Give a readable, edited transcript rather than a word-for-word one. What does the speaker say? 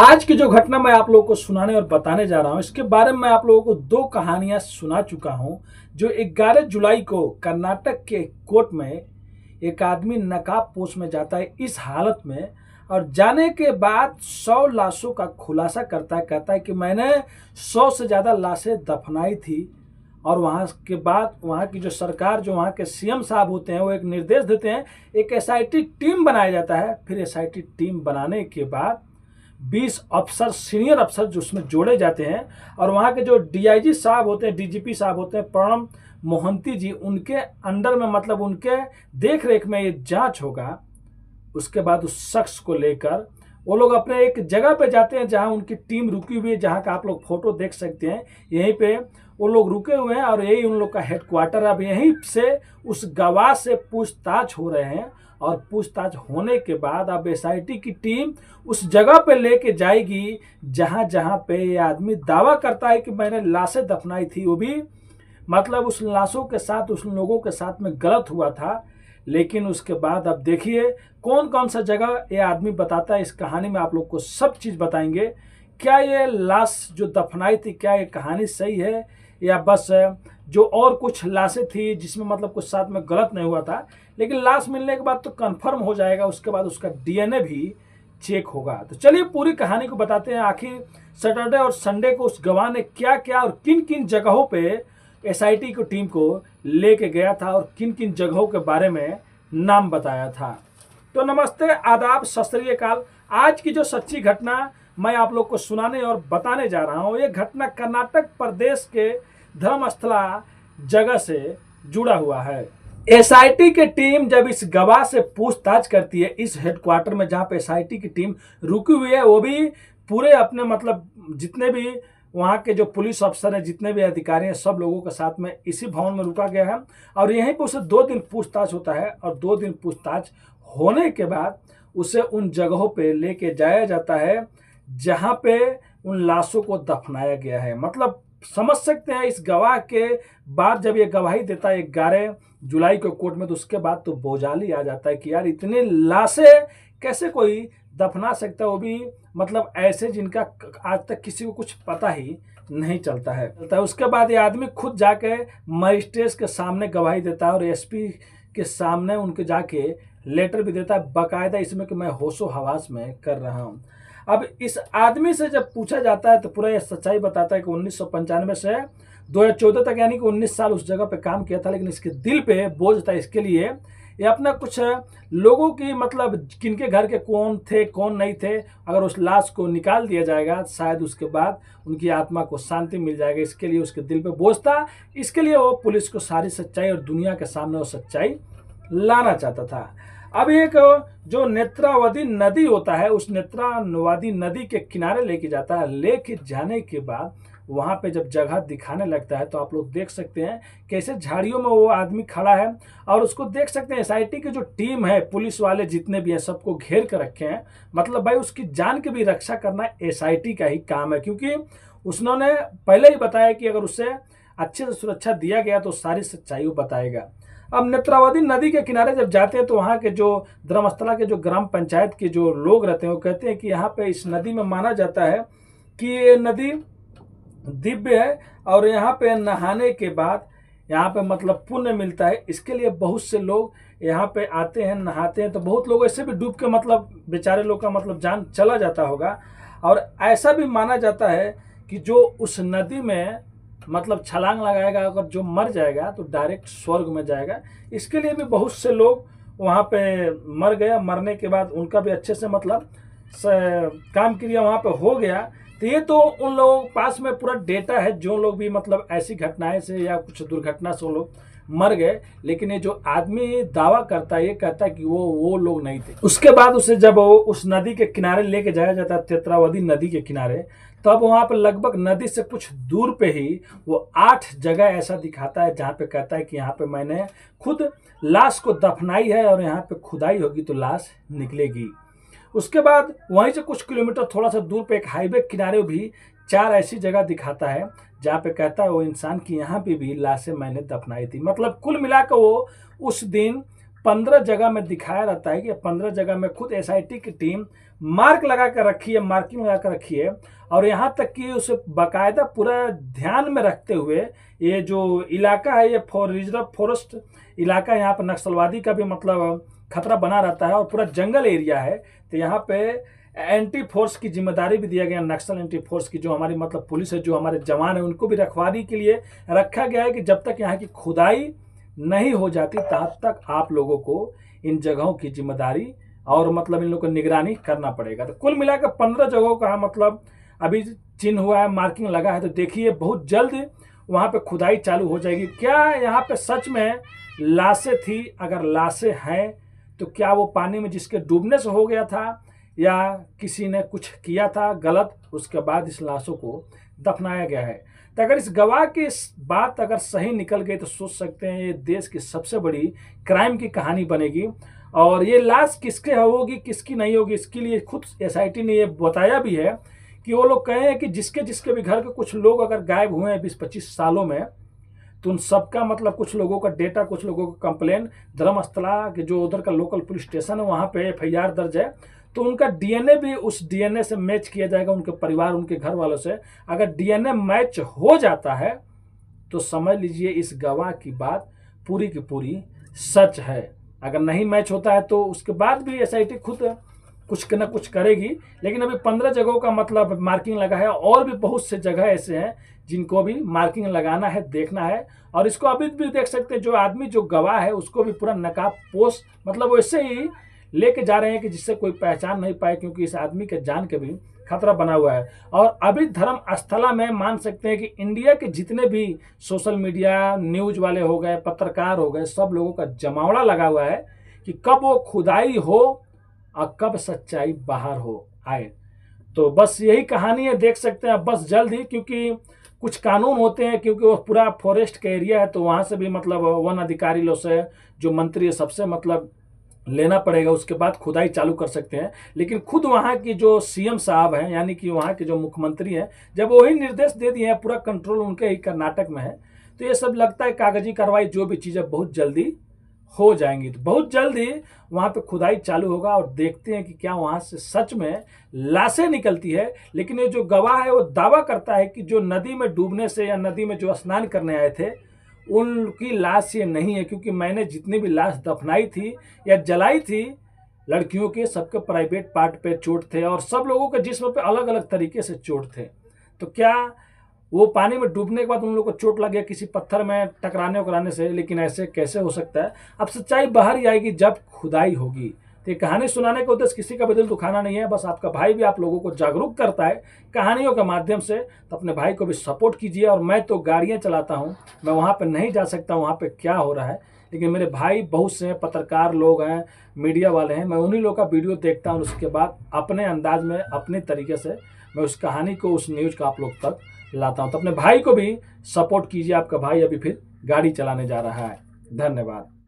आज की जो घटना मैं आप लोगों को सुनाने और बताने जा रहा हूँ, इसके बारे में मैं आप लोगों को दो कहानियां सुना चुका हूँ। जो 11 जुलाई को कर्नाटक के कोर्ट में एक आदमी नकाबपोश में जाता है इस हालत में, और जाने के बाद 100 लाशों का खुलासा करता है। कहता है कि मैंने 100 से ज़्यादा लाशें दफनाई थी। और वहाँ के बाद वहाँ की जो सरकार, जो वहाँ के सीएम साहब होते हैं, वो एक निर्देश देते हैं, एक एसआईटी टीम बनाया जाता है। फिर एसआईटी टीम बनाने के बाद 20 अफसर, सीनियर अफसर जो उसमें जोड़े जाते हैं, और वहाँ के जो डीआईजी साहब होते हैं, डीजीपी साहब होते हैं, प्रणब मोहंती जी, उनके अंडर में, मतलब उनके देख रेख में ये जांच होगा। उसके बाद उस शख्स को लेकर वो लोग अपने एक जगह पे जाते हैं जहां उनकी टीम रुकी हुई है, जहां का आप लोग फोटो देख सकते हैं। यहीं पे वो लोग रुके हुए हैं और यही उन लोग का हेडक्वार्टर है। अब यहीं से उस गवाह से पूछताछ हो रहे हैं, और पूछताछ होने के बाद अब एसआईटी की टीम उस जगह पे लेके जाएगी जहां जहां पे ये आदमी दावा करता है कि मैंने लाशें दफनाई थी। वो भी मतलब उस लाशों के साथ, उस लोगों के साथ में गलत हुआ था। लेकिन उसके बाद अब देखिए कौन कौन सा जगह ये आदमी बताता है। इस कहानी में आप लोग को सब चीज़ बताएंगे। क्या ये लाश जो दफनाई थी, क्या ये कहानी सही है, या बस जो और कुछ लाशें थी जिसमें मतलब कुछ साथ में गलत नहीं हुआ था, लेकिन लाश मिलने के बाद तो कंफर्म हो जाएगा। उसके बाद उसका डीएनए भी चेक होगा। तो चलिए पूरी कहानी को बताते हैं। आखिर सैटरडे और संडे को उस गवाह ने क्या क्या और किन किन जगहों पे एसआईटी की टीम को लेके गया था, और किन किन जगहों के बारे में नाम बताया था। तो नमस्ते, आदाब, सत श्री अकाल। आज की जो सच्ची घटना मैं आप लोग को सुनाने और बताने जा रहा हूँ, ये घटना कर्नाटक प्रदेश के धर्मस्थला जगह से जुड़ा हुआ है। एसआईटी की टीम जब इस गवाह से पूछताछ करती है इस हेडक्वार्टर में जहां पे एसआईटी की टीम रुकी हुई है, वो भी पूरे अपने मतलब जितने भी वहाँ के जो पुलिस अफसर हैं, जितने भी अधिकारी हैं, सब लोगों के साथ में इसी भवन में रुका गया है। और यहीं पर उसे 2 दिन पूछताछ होता है, और 2 दिन पूछताछ होने के बाद उसे उन जगहों पे लेके जाया जाता है जहाँ पे उन लाशों को दफनाया गया है। मतलब समझ सकते हैं, इस गवाह के बाद जब ये गवाही देता है 11 जुलाई को कोर्ट में, तो उसके बाद तो बोझाली आ जाता है कि यार इतनी लाशें कैसे कोई दफना सकता है, वो भी मतलब ऐसे जिनका आज तक किसी को कुछ पता ही नहीं चलता है। उसके बाद ये आदमी खुद जाके मजिस्ट्रेट के सामने गवाही देता है, और एसपी के सामने उनके जाके लेटर भी देता है बाकायदा, इसमें कि मैं होशो हवास में कर रहा हूँ। अब इस आदमी से जब पूछा जाता है तो पूरा ये सच्चाई बताता है कि 1995 से 2014 तक, यानी कि 19 साल उस जगह पे काम किया था। लेकिन इसके दिल पे बोझ था, इसके लिए ये अपना कुछ लोगों की, मतलब किनके घर के कौन थे कौन नहीं थे, अगर उस लाश को निकाल दिया जाएगा शायद उसके बाद उनकी आत्मा को शांति मिल जाएगा। इसके लिए उसके दिल पे बोझ था। इसके लिए वो पुलिस को सारी सच्चाई और दुनिया के सामने वो सच्चाई लाना चाहता था। अब एक जो नेत्रावती नदी होता है, उस नेत्रावती नदी के किनारे लेके जाता है। लेके जाने के बाद वहां पे जब जगह दिखाने लगता है, तो आप लोग देख सकते हैं कैसे झाड़ियों में वो आदमी खड़ा है, और उसको देख सकते हैं एसआईटी की जो टीम है, पुलिस वाले जितने भी हैं, सबको घेर कर रखे हैं। मतलब भाई उसकी जान की भी रक्षा करना एसआईटी का ही काम है, क्योंकि उसने पहले ही बताया कि अगर उसे अच्छे से सुरक्षा दिया गया तो सारी सच्चाई वो बताएगा। अब नेत्रावती नदी के किनारे जब जाते हैं तो वहाँ के जो धर्मस्थला के जो ग्राम पंचायत के जो लोग रहते हैं, वो कहते हैं कि यहाँ पे इस नदी में माना जाता है कि ये नदी दिव्य है, और यहाँ पे नहाने के बाद यहाँ पे मतलब पुण्य मिलता है। इसके लिए बहुत से लोग यहाँ पे आते हैं, नहाते हैं। तो बहुत लोग ऐसे भी डूब के मतलब बेचारे लोग का मतलब जान चला जाता होगा। और ऐसा भी माना जाता है कि जो उस नदी में मतलब छलांग लगाएगा, अगर जो मर जाएगा तो डायरेक्ट स्वर्ग में जाएगा। इसके लिए भी बहुत से लोग वहाँ पे मर गया। मरने के बाद उनका भी अच्छे से मतलब काम क्रिया वहाँ पे हो गया। तो ये तो उन लोगों के पास में पूरा डेटा है, जो लोग भी मतलब ऐसी घटनाएं से या कुछ दुर्घटना से वो लोग मर गए। लेकिन ये जो आदमी दावा करता है, ये कहता है कि वो लोग नहीं थे। उसके बाद उसे जब उस नदी के किनारे लेके जाया जाता है, नेत्रावती नदी के किनारे, तब वहां पर लगभग नदी से कुछ दूर पे ही वो 8 जगह ऐसा दिखाता है जहां पे कहता है कि यहाँ पे मैंने खुद लाश को दफनाई है, और यहाँ पे खुदाई होगी तो लाश निकलेगी। उसके बाद वहीं से कुछ किलोमीटर थोड़ा सा दूर पे एक हाईवे किनारे भी 4 ऐसी जगह दिखाता है जहाँ पे कहता है वो इंसान की यहाँ पे भी लाशें मैंने दफनाई थी। मतलब कुल मिलाकर वो उस दिन 15 जगह में दिखाया रहता है कि 15 जगह में खुद एसआईटी की टीम मार्क लगा कर रखी है, मार्किंग लगा कर रखी है। और यहाँ तक कि उसे बाकायदा पूरा ध्यान में रखते हुए ये जो इलाका है, ये रिजर्व फॉरेस्ट इलाका, यहाँ पर नक्सलवादी का भी मतलब खतरा बना रहता है और पूरा जंगल एरिया है। तो यहाँ पे एंटी फोर्स की जिम्मेदारी भी दिया गया, नक्सल एंटी फोर्स की, जो हमारी मतलब पुलिस है, जो हमारे जवान है, उनको भी रखवाली के लिए रखा गया है कि जब तक यहाँ की खुदाई नहीं हो जाती तब तक आप लोगों को इन जगहों की जिम्मेदारी और मतलब इन लोगों को निगरानी करना पड़ेगा। तो कुल मिलाकर 15 जगहों का मतलब अभी चिन्ह हुआ है, मार्किंग लगा है। तो देखिए बहुत जल्द वहाँ पे खुदाई चालू हो जाएगी। क्या यहाँ पे सच में लाशें थी? अगर लाशें हैं तो क्या वो पानी में जिसके डूबने से हो गया था या किसी ने कुछ किया था गलत, उसके बाद इस लाशों को दफनाया गया है? तो अगर इस गवाह की बात अगर सही निकल गई तो सोच सकते हैं ये देश की सबसे बड़ी क्राइम की कहानी बनेगी। और ये लाश किसके होगी किसकी नहीं होगी, इसके लिए खुद एसआईटी ने ये बताया भी है कि वो लोग कहे हैं कि जिसके जिसके भी घर के कुछ लोग अगर गायब हुए हैं 20-25 सालों में, तो उन सबका मतलब कुछ लोगों का डेटा, कुछ लोगों का कंप्लेन धर्मस्थला के जो उधर का लोकल पुलिस स्टेशन है वहाँ पे एफआईआर दर्ज है। तो उनका डीएनए भी उस डीएनए से मैच किया जाएगा, उनके परिवार, उनके घर वालों से। अगर डीएनए मैच हो जाता है तो समझ लीजिए इस गवाह की बात पूरी की पूरी सच है। अगर नहीं मैच होता है तो उसके बाद भी एसआईटी खुद कुछ न कुछ करेगी। लेकिन अभी 15 जगहों का मतलब मार्किंग लगा है, और भी बहुत से जगह ऐसे हैं जिनको भी मार्किंग लगाना है, देखना है। और इसको अभी भी देख सकते हैं, जो आदमी जो गवाह है उसको भी पूरा नकाब पोश मतलब वैसे ही लेके जा रहे हैं कि जिससे कोई पहचान नहीं पाए, क्योंकि इस आदमी के जान के भी खतरा बना हुआ है। और अभी धर्मस्थला में मान सकते हैं कि इंडिया के जितने भी सोशल मीडिया न्यूज वाले हो गए, पत्रकार हो गए, सब लोगों का जमावड़ा लगा हुआ है कि कब वो खुदाई हो और कब सच्चाई बाहर हो आए। तो बस यही कहानी है, देख सकते हैं बस जल्द ही, क्योंकि कुछ कानून होते हैं, क्योंकि वो पूरा फॉरेस्ट का एरिया है, तो वहाँ से भी मतलब वन अधिकारी लोग से, जो मंत्री है, सबसे मतलब लेना पड़ेगा, उसके बाद खुदाई चालू कर सकते हैं। लेकिन खुद वहाँ की जो सीएम साहब हैं, यानी कि वहाँ के जो मुख्यमंत्री हैं, जब वही निर्देश दे दिए हैं, पूरा कंट्रोल उनके ही कर्नाटक में है, तो ये सब लगता है कागजी कार्रवाई जो भी चीज़ें बहुत जल्दी हो जाएंगी। तो बहुत जल्द ही वहाँ पे खुदाई चालू होगा और देखते हैं कि क्या वहाँ से सच में लाशें निकलती है। लेकिन ये जो गवाह है वो दावा करता है कि जो नदी में डूबने से या नदी में जो स्नान करने आए थे उनकी लाश ये नहीं है, क्योंकि मैंने जितनी भी लाश दफनाई थी या जलाई थी लड़कियों के, सबके प्राइवेट पार्ट पे चोट थे और सब लोगों के जिस्म पे अलग अलग तरीके से चोट थे। तो क्या वो पानी में डूबने के बाद उन लोगों को चोट लग गया किसी पत्थर में टकराने उकराने से? लेकिन ऐसे कैसे हो सकता है? अब सच्चाई बाहर ही आएगी जब खुदाई होगी। तो ये कहानी सुनाने का उद्देश्य किसी का भी दिल दुखाना नहीं है, बस आपका भाई भी आप लोगों को जागरूक करता है कहानियों के माध्यम से। तो अपने भाई को भी सपोर्ट कीजिए। और मैं तो गाड़ियाँ चलाता हूँ, मैं वहाँ पर नहीं जा सकता वहाँ पर क्या हो रहा है, लेकिन मेरे भाई बहुत से पत्रकार लोग हैं, मीडिया वाले हैं, मैं उन्हीं लोग का वीडियो देखता हूँ। उसके बाद अपने अंदाज में, अपने तरीके से मैं उस कहानी को, उस न्यूज़ को आप लोग तक लाता हूं। तो अपने भाई को भी सपोर्ट कीजिए। आपका भाई अभी फिर गाड़ी चलाने जा रहा है। धन्यवाद।